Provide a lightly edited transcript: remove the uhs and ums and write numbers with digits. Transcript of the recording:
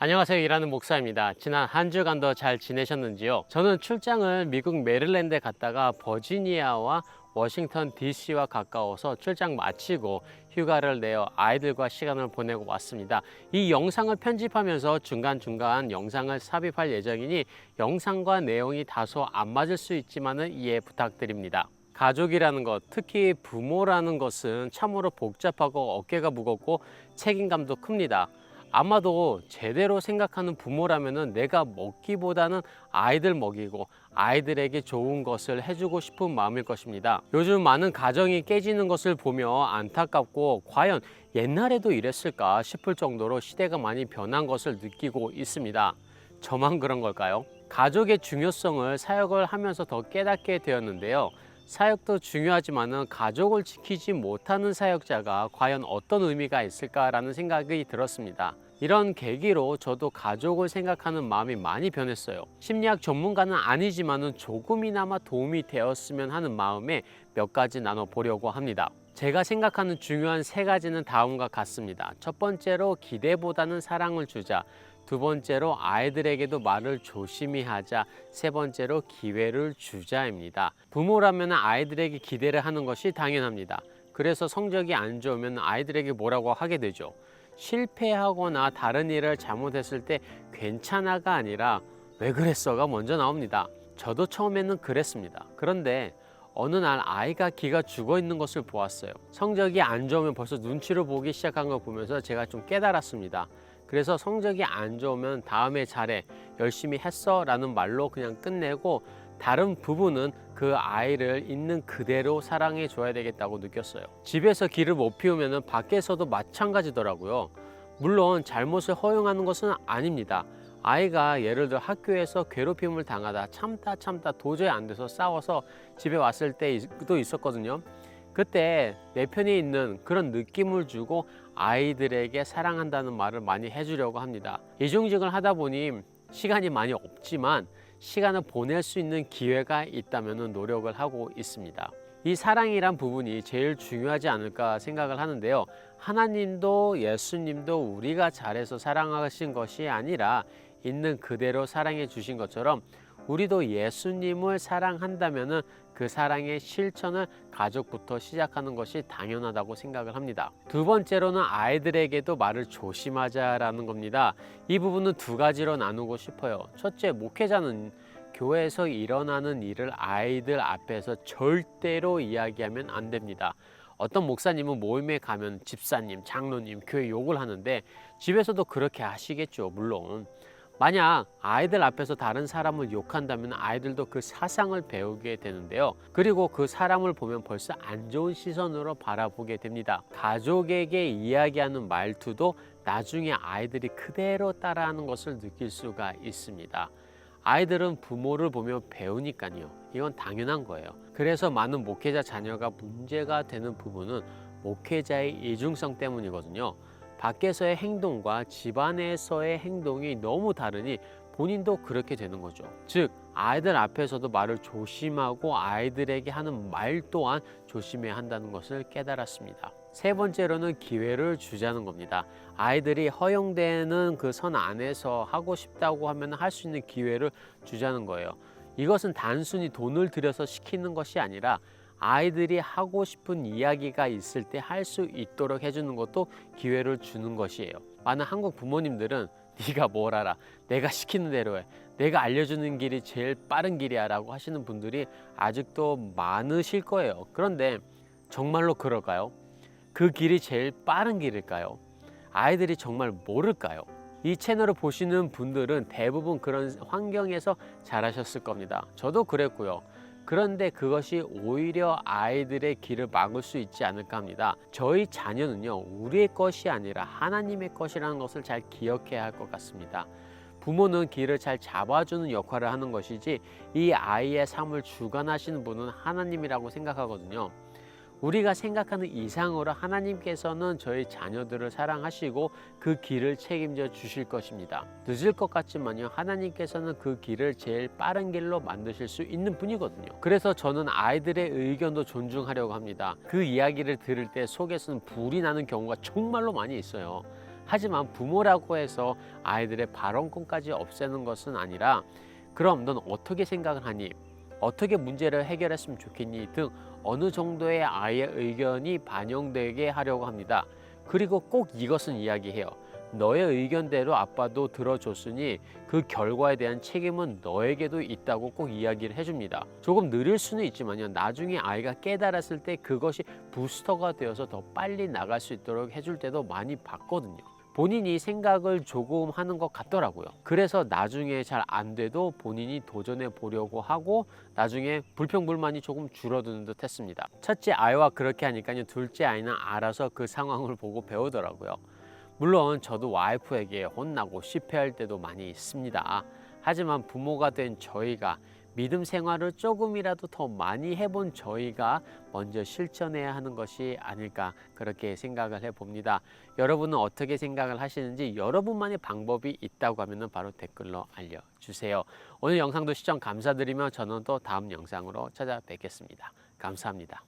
안녕하세요. 일하는 목사입니다. 지난 한 주간도 잘 지내셨는지요? 저는 출장을 미국 메릴랜드에 갔다가 버지니아와 워싱턴 DC와 가까워서 출장 마치고 휴가를 내어 아이들과 시간을 보내고 왔습니다. 이 영상을 편집하면서 중간중간 영상을 삽입할 예정이니 영상과 내용이 다소 안 맞을 수 있지만 이해 부탁드립니다. 가족이라는 것, 특히 부모라는 것은 참으로 복잡하고 어깨가 무겁고 책임감도 큽니다. 아마도 제대로 생각하는 부모라면 내가 먹기보다는 아이들 먹이고 아이들에게 좋은 것을 해주고 싶은 마음일 것입니다. 요즘 많은 가정이 깨지는 것을 보며 안타깝고 과연 옛날에도 이랬을까 싶을 정도로 시대가 많이 변한 것을 느끼고 있습니다. 저만 그런 걸까요? 가족의 중요성을 사역을 하면서 더 깨닫게 되었는데요. 사역도 중요하지만 가족을 지키지 못하는 사역자가 과연 어떤 의미가 있을까라는 생각이 들었습니다. 이런 계기로 저도 가족을 생각하는 마음이 많이 변했어요. 심리학 전문가는 아니지만 조금이나마 도움이 되었으면 하는 마음에 몇 가지 나눠보려고 합니다. 제가 생각하는 중요한 세 가지는 다음과 같습니다. 첫 번째로 기대보다는 사랑을 주자. 두 번째로 아이들에게도 말을 조심히 하자. 세 번째로 기회를 주자입니다. 부모라면 아이들에게 기대를 하는 것이 당연합니다. 그래서 성적이 안 좋으면 아이들에게 뭐라고 하게 되죠. 실패하거나 다른 일을 잘못했을 때 괜찮아가 아니라 왜 그랬어가 먼저 나옵니다. 저도 처음에는 그랬습니다. 그런데 어느 날 아이가 기가 죽어 있는 것을 보았어요. 성적이 안 좋으면 벌써 눈치를 보기 시작한 걸 보면서 제가 좀 깨달았습니다. 그래서 성적이 안 좋으면 다음에 잘해, 열심히 했어 라는 말로 그냥 끝내고 다른 부분은 그 아이를 있는 그대로 사랑해 줘야 되겠다고 느꼈어요. 집에서 기를 못 피우면 밖에서도 마찬가지더라고요. 물론 잘못을 허용하는 것은 아닙니다. 아이가 예를 들어 학교에서 괴롭힘을 당하다 참다 도저히 안 돼서 싸워서 집에 왔을 때도 있었거든요. 그때 내 편에 있는 그런 느낌을 주고 아이들에게 사랑한다는 말을 많이 해주려고 합니다. 이중직을 하다 보니 시간이 많이 없지만 시간을 보낼 수 있는 기회가 있다면 노력을 하고 있습니다. 이 사랑이란 부분이 제일 중요하지 않을까 생각을 하는데요. 하나님도 예수님도 우리가 잘해서 사랑하신 것이 아니라 있는 그대로 사랑해 주신 것처럼 우리도 예수님을 사랑한다면 그 사랑의 실천을 가족부터 시작하는 것이 당연하다고 생각을 합니다. 두 번째로는 아이들에게도 말을 조심하자라는 겁니다. 이 부분은 두 가지로 나누고 싶어요. 첫째, 목회자는 교회에서 일어나는 일을 아이들 앞에서 절대로 이야기하면 안 됩니다. 어떤 목사님은 모임에 가면 집사님, 장로님, 교회 욕을 하는데 집에서도 그렇게 하시겠죠, 물론. 만약 아이들 앞에서 다른 사람을 욕한다면 아이들도 그 사상을 배우게 되는데요. 그리고 그 사람을 보면 벌써 안 좋은 시선으로 바라보게 됩니다. 가족에게 이야기하는 말투도 나중에 아이들이 그대로 따라하는 것을 느낄 수가 있습니다. 아이들은 부모를 보며 배우니까요. 이건 당연한 거예요. 그래서 많은 목회자 자녀가 문제가 되는 부분은 목회자의 이중성 때문이거든요. 밖에서의 행동과 집안에서의 행동이 너무 다르니 본인도 그렇게 되는 거죠. 즉 아이들 앞에서도 말을 조심하고 아이들에게 하는 말 또한 조심해야 한다는 것을 깨달았습니다. 세 번째로는 기회를 주자는 겁니다. 아이들이 허용되는 그 선 안에서 하고 싶다고 하면 할 수 있는 기회를 주자는 거예요. 이것은 단순히 돈을 들여서 시키는 것이 아니라 아이들이 하고 싶은 이야기가 있을 때 할 수 있도록 해주는 것도 기회를 주는 것이에요. 많은 한국 부모님들은 네가 뭘 알아, 내가 시키는 대로 해, 내가 알려주는 길이 제일 빠른 길이야 라고 하시는 분들이 아직도 많으실 거예요. 그런데 정말로 그럴까요? 그 길이 제일 빠른 길일까요? 아이들이 정말 모를까요? 이 채널을 보시는 분들은 대부분 그런 환경에서 자라셨을 겁니다. 저도 그랬고요. 그런데 그것이 오히려 아이들의 길을 막을 수 있지 않을까 합니다. 저희 자녀는요, 우리의 것이 아니라 하나님의 것이라는 것을 잘 기억해야 할 것 같습니다. 부모는 길을 잘 잡아주는 역할을 하는 것이지 이 아이의 삶을 주관하시는 분은 하나님이라고 생각하거든요. 우리가 생각하는 이상으로 하나님께서는 저희 자녀들을 사랑하시고 그 길을 책임져 주실 것입니다. 늦을 것 같지만요, 하나님께서는 그 길을 제일 빠른 길로 만드실 수 있는 분이거든요. 그래서 저는 아이들의 의견도 존중하려고 합니다. 그 이야기를 들을 때 속에서는 불이 나는 경우가 정말로 많이 있어요. 하지만 부모라고 해서 아이들의 발언권까지 없애는 것은 아니라 그럼 넌 어떻게 생각을 하니? 어떻게 문제를 해결했으면 좋겠니? 등 어느 정도의 아이의 의견이 반영되게 하려고 합니다. 그리고 꼭 이것은 이야기해요. 너의 의견대로 아빠도 들어줬으니 그 결과에 대한 책임은 너에게도 있다고 꼭 이야기를 해줍니다. 조금 느릴 수는 있지만요. 나중에 아이가 깨달았을 때 그것이 부스터가 되어서 더 빨리 나갈 수 있도록 해줄 때도 많이 봤거든요. 본인이 생각을 조금 하는 것 같더라고요. 그래서 나중에 잘 안 돼도 본인이 도전해 보려고 하고 나중에 불평불만이 조금 줄어드는 듯 했습니다. 첫째 아이와 그렇게 하니까요. 둘째 아이는 알아서 그 상황을 보고 배우더라고요. 물론 저도 와이프에게 혼나고 실패할 때도 많이 있습니다. 하지만 부모가 된 저희가 믿음 생활을 조금이라도 더 많이 해본 저희가 먼저 실천해야 하는 것이 아닐까 그렇게 생각을 해봅니다. 여러분은 어떻게 생각을 하시는지 여러분만의 방법이 있다고 하면 바로 댓글로 알려주세요. 오늘 영상도 시청 감사드리며 저는 또 다음 영상으로 찾아뵙겠습니다. 감사합니다.